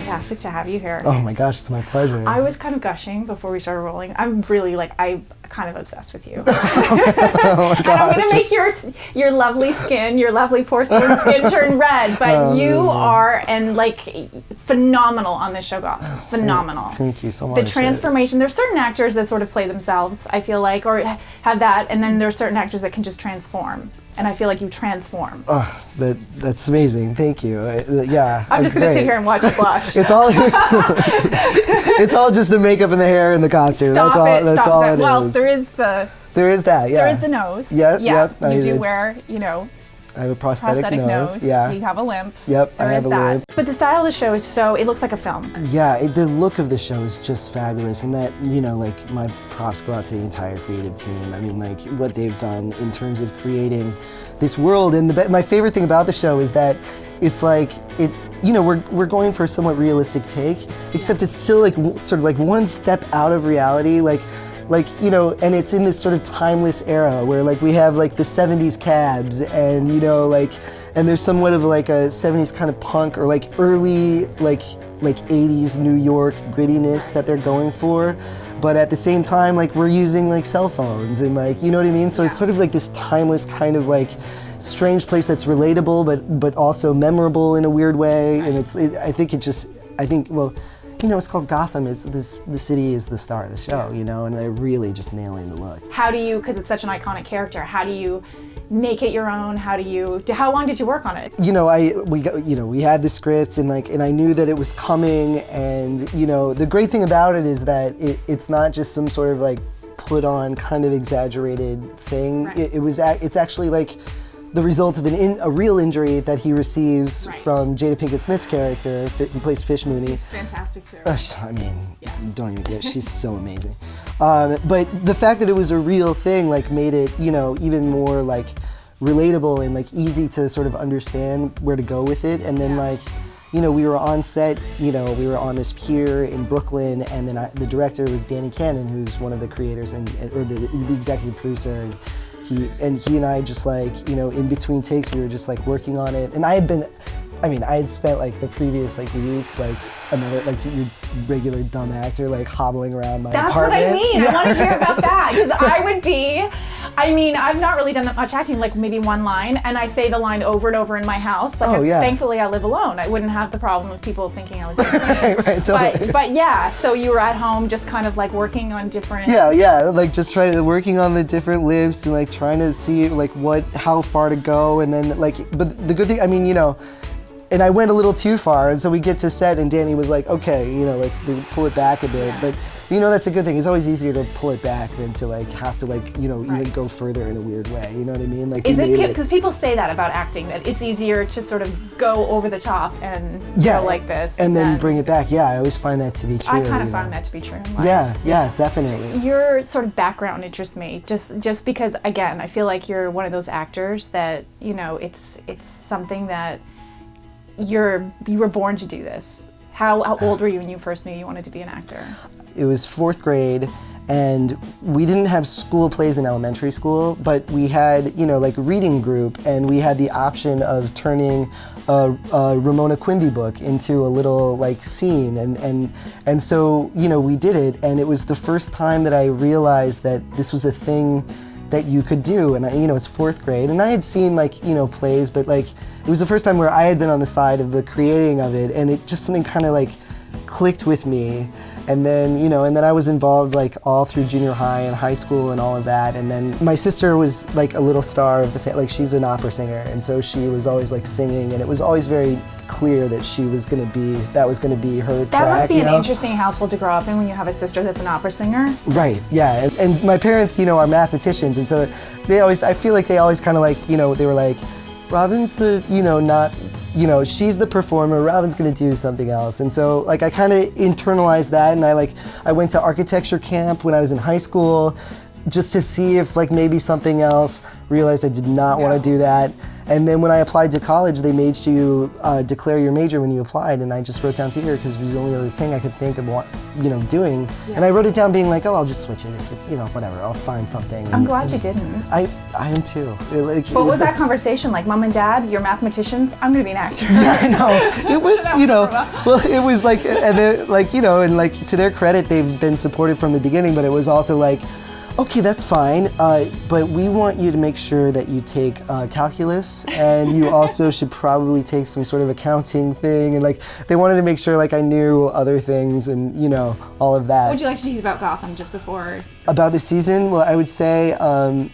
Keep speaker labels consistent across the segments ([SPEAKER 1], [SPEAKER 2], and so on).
[SPEAKER 1] fantastic to have you here.
[SPEAKER 2] Oh my gosh, it's my pleasure.
[SPEAKER 1] I was kind of gushing before we started rolling. I'm really I'm kind of obsessed with you.
[SPEAKER 2] Oh my gosh.
[SPEAKER 1] And I'm going to make your lovely skin, your lovely porcelain skin turn red, but you are phenomenal on this show, Gotham. Phenomenal.
[SPEAKER 2] Thank you so much.
[SPEAKER 1] The transformation, there's certain actors that sort of play themselves, I feel like, or have that, and then there's certain actors that can just transform. And I feel like you transform.
[SPEAKER 2] Oh, that's amazing. Thank you.
[SPEAKER 1] I'm just going to sit here and watch you blush.
[SPEAKER 2] It's all just the makeup and the hair and the costume. That's all it is.
[SPEAKER 1] Well, there is that, yeah. There is the nose.
[SPEAKER 2] Yeah.
[SPEAKER 1] Yep. You do wear,
[SPEAKER 2] I have a prosthetic nose. Yeah.
[SPEAKER 1] You have a limp.
[SPEAKER 2] Yep, I have a limp.
[SPEAKER 1] But the style of the show is it looks like a film.
[SPEAKER 2] Yeah, the look of the show is just fabulous. And that, my props go out to the entire creative team. I mean, what they've done in terms of creating this world. And my favorite thing about the show is that it's we're going for a somewhat realistic take, except it's still sort of one step out of reality. And it's in this sort of timeless era where we have the 70s cabs and and there's somewhat of a 70s kind of punk or early 80s New York grittiness that they're going for, but at the same time we're using cell phones and you know what I mean, so it's sort of this timeless kind of strange place that's relatable but also memorable in a weird way. And it's called Gotham. The city is the star of the show, and they're really just nailing the look.
[SPEAKER 1] How do you, because it's such an iconic character, how do you make it your own? How long did you work on it?
[SPEAKER 2] We had the script and I knew that it was coming, and the great thing about it is that it's not just some sort of put on kind of exaggerated thing.
[SPEAKER 1] Right.
[SPEAKER 2] It's actually the result of a real injury that he receives from Jada Pinkett Smith's character, who plays Fish Mooney.
[SPEAKER 1] She's fantastic too.
[SPEAKER 2] Don't even get it. She's so amazing. But the fact that it was a real thing made it, even more relatable and easy to sort of understand where to go with it. And then we were on set, we were on this pier in Brooklyn, and then the director was Danny Cannon, who's one of the creators or the executive producer. And he and I just in between takes we were just working on it, and I had spent the previous week another your regular dumb actor hobbling around my apartment.
[SPEAKER 1] That's what I mean. Yeah. I want to hear about that, because I've not really done that much acting, maybe one line, and I say the line over and over in my house. Thankfully I live alone. I wouldn't have the problem of people thinking I was insane.
[SPEAKER 2] Right, totally.
[SPEAKER 1] But yeah, so you were at home just kind of working on different...
[SPEAKER 2] Yeah, just working on the different lips and trying to see how far to go, and then but the good thing, and I went a little too far, and so we get to set, and Danny was okay, pull it back a bit. But that's a good thing. It's always easier to pull it back than to have to even go further in a weird way. You know what I mean?
[SPEAKER 1] Is it because people say that about acting, that it's easier to sort of go over the top and go like this,
[SPEAKER 2] and then bring it back? Yeah, I always find that to be true.
[SPEAKER 1] I kind of find that to be true.
[SPEAKER 2] Yeah, definitely.
[SPEAKER 1] Your sort of background interests me, just because, again, I feel like you're one of those actors that it's something that. You were born to do this. How old were you when you first knew you wanted to be an actor?
[SPEAKER 2] It was 4th grade, and we didn't have school plays in elementary school, but we had, reading group, and we had the option of turning a Ramona Quimby book into a little scene, and so we did it, and it was the first time that I realized that this was a thing that you could do. And it's 4th grade, and I had seen plays, but it was the first time where I had been on the side of the creating of it, and it just something kind of clicked with me. And then, and then I was involved all through junior high and high school and all of that. And then my sister was a little star of the family. She's an opera singer, and so she was always singing, and it was always very clear that that was going to be her track.
[SPEAKER 1] That must be an interesting household to grow up in when you have a sister that's an opera singer.
[SPEAKER 2] Right, yeah. And my parents, are mathematicians, and so I feel like they always kind of they were Robin's the, not, she's the performer, Robin's gonna do something else. And so I kind of internalized that, and I went to architecture camp when I was in high school just to see if maybe something else, realized I did not want to do that. And then when I applied to college, they made you declare your major when you applied, and I just wrote down theater because it was the only other thing I could think of doing. Yeah. And I wrote it down being like, oh, I'll just switch it if it's, whatever, I'll find something.
[SPEAKER 1] I'm glad you didn't.
[SPEAKER 2] I am too.
[SPEAKER 1] What was that conversation like? Mom and Dad, you're mathematicians, I'm gonna be an actor.
[SPEAKER 2] Yeah, I know. It was, well, it was like, and to their credit, they've been supportive from the beginning, but it was also like, okay, that's fine, but we want you to make sure that you take calculus, and you also should probably take some sort of accounting thing, and they wanted to make sure I knew other things and all of that.
[SPEAKER 1] What would you like to tease about Gotham just before?
[SPEAKER 2] About the season? Well, I would say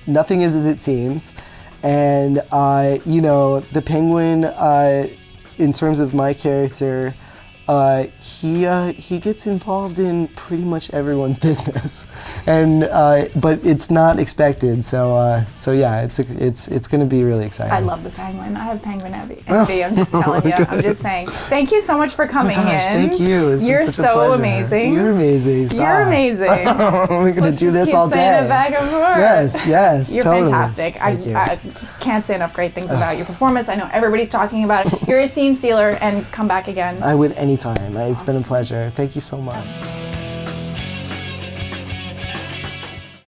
[SPEAKER 2] nothing is as it seems, and the Penguin, in terms of my character, he gets involved in pretty much everyone's business, and but it's not expected. So yeah, it's going to be really exciting.
[SPEAKER 1] I love the Penguin. I have Penguin envy. I'm just telling you. I'm just saying. Thank you so much for coming in.
[SPEAKER 2] Thank you.
[SPEAKER 1] You're
[SPEAKER 2] such a pleasure.
[SPEAKER 1] so amazing.
[SPEAKER 2] You're amazing. Stop.
[SPEAKER 1] You're amazing.
[SPEAKER 2] We're going to do this all day.
[SPEAKER 1] Back and forth.
[SPEAKER 2] Yes.
[SPEAKER 1] You're
[SPEAKER 2] totally.
[SPEAKER 1] fantastic. I can't say enough great things about your performance. I know everybody's talking about it. You're a scene stealer, and come back again.
[SPEAKER 2] I would anytime. It's been a pleasure. Thank you so much.